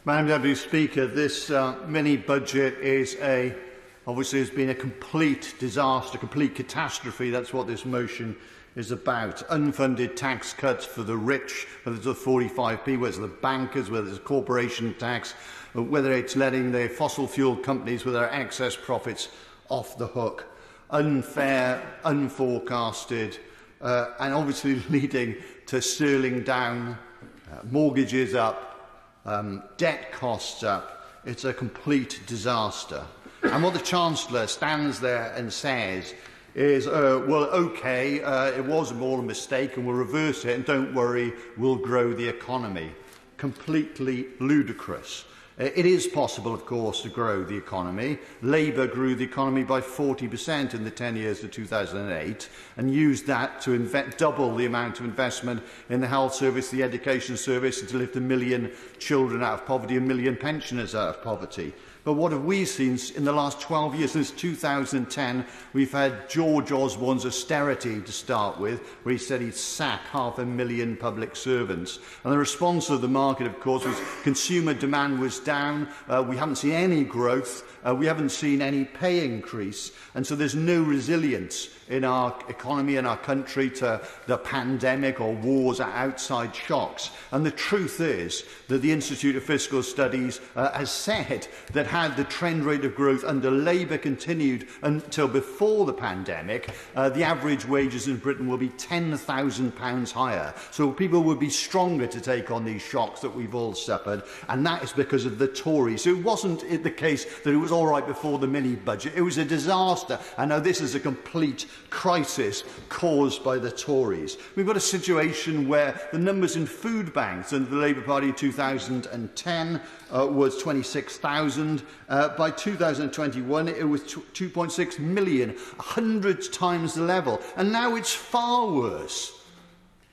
Madam Deputy Speaker, this mini-budget is obviously has been a complete disaster, complete catastrophe. That's what this motion is about. Unfunded tax cuts for the rich, whether it's the 45p, whether it's the bankers, whether it's a corporation tax, whether it's letting the fossil fuel companies with their excess profits off the hook. Unfair, unforecasted, and obviously leading to sterling down, mortgages up, debt costs up. It's a complete disaster. And what the Chancellor stands there and says is, well, OK, it was all a mistake and we'll reverse it, and don't worry, we'll grow the economy. Completely ludicrous. It is possible, of course, to grow the economy. Labour grew the economy by 40% in the 10 years to 2008 and used that to double the amount of investment in the health service, the education service, and to lift 1 million children out of poverty, 1 million pensioners out of poverty. But what have we seen in the last 12 years? Since 2010, we've had George Osborne's austerity to start with, where he said he'd sack 500,000 public servants. And the response of the market, of course, was consumer demand was down. We haven't seen any growth. We haven't seen any pay increase. And so there's no resilience in our economy and our country to the pandemic or wars or outside shocks. And the truth is that the Institute of Fiscal Studies has said that had the trend rate of growth under Labour continued until before the pandemic, the average wages in Britain will be £10,000 higher. So people would be stronger to take on these shocks that we've all suffered, and that is because of the Tories. So it wasn't the case that it was all right before the mini-budget. It was a disaster, and now this is a complete crisis caused by the Tories. We've got a situation where the numbers in food banks under the Labour Party in 2010 was 26,000. By 2021, it was 2.6 million, 100 times the level. And now it's far worse.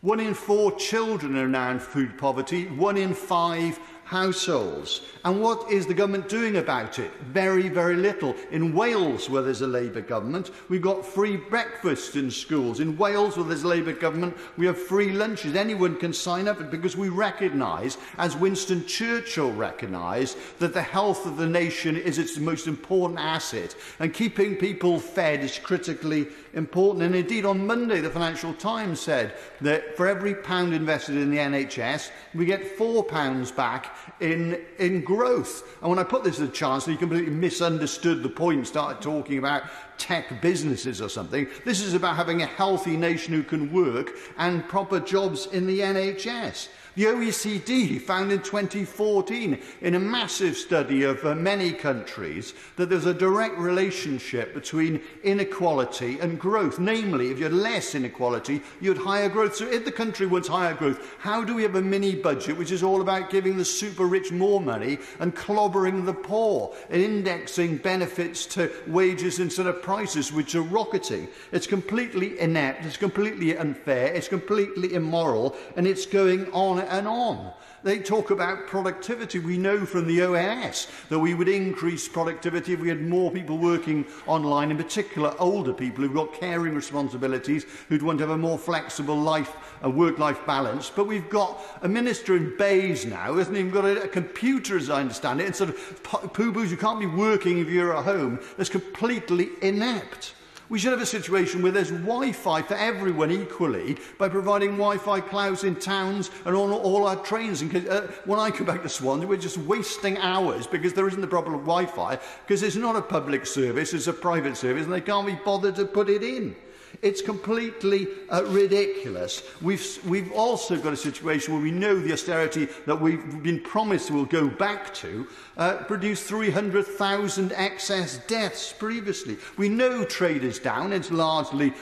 1 in 4 children are now in food poverty, 1 in 5 households. And what is the government doing about it? Very, very little. In Wales, where there's a Labour government, we've got free breakfast in schools. In Wales, where there's a Labour government, we have free lunches. Anyone can sign up because we recognise, as Winston Churchill recognised, that the health of the nation is its most important asset. And keeping people fed is critically important. And indeed, on Monday, the Financial Times said that for every pound invested in the NHS, we get £4 back in growth. And when I put this to the Chancellor, he completely misunderstood the point, started talking about tech businesses or something. This is about having a healthy nation who can work and proper jobs in the NHS. The OECD found in 2014, in a massive study of many countries, that there's a direct relationship between inequality and growth. Namely, if you had less inequality, you had higher growth. So if the country wants higher growth, how do we have a mini-budget which is all about giving the super-rich more money and clobbering the poor and indexing benefits to wages instead of prices, which are rocketing? It's completely inept, it's completely unfair, it's completely immoral, and it's going on and on. They talk about productivity. We know from the ONS that we would increase productivity if we had more people working online, in particular older people who've got caring responsibilities, who'd want to have a more flexible life and work-life balance. But we've got a minister in Bays now, hasn't even got a computer, as I understand it, and sort of poo-boos, you can't be working if you're at home. That's completely inept. We should have a situation where there's Wi-Fi for everyone equally by providing Wi-Fi clouds in towns and on all our trains. And when I go back to Swansea, we're just wasting hours because there isn't the proper Wi-Fi, because it's not a public service, it's a private service, and they can't be bothered to put it in. It's completely ridiculous. We've also got a situation where we know the austerity that we've been promised we'll go back to produced 300,000 excess deaths previously. We know trade is down. It's largely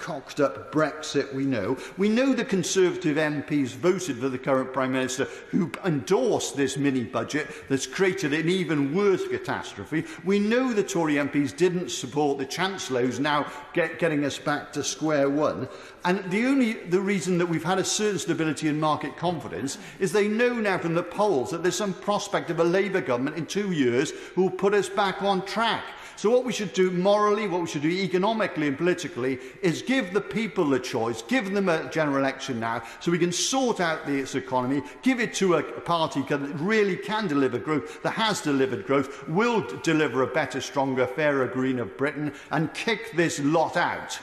cocked up Brexit, we know. We know the Conservative MPs voted for the current Prime Minister, who endorsed this mini-budget that's created an even worse catastrophe. We know the Tory MPs didn't support the Chancellor, who's now getting us back to square one. And the reason that we've had a certain stability in market confidence is they know now from the polls that there's some prospect of a Labour government in 2 years who will put us back on track. So what we should do morally, what we should do economically and politically, is give the people a choice, give them a general election now, so we can sort out this economy, give it to a party that really can deliver growth, that has delivered growth, will deliver a better, stronger, fairer, greener Britain, and kick this lot out.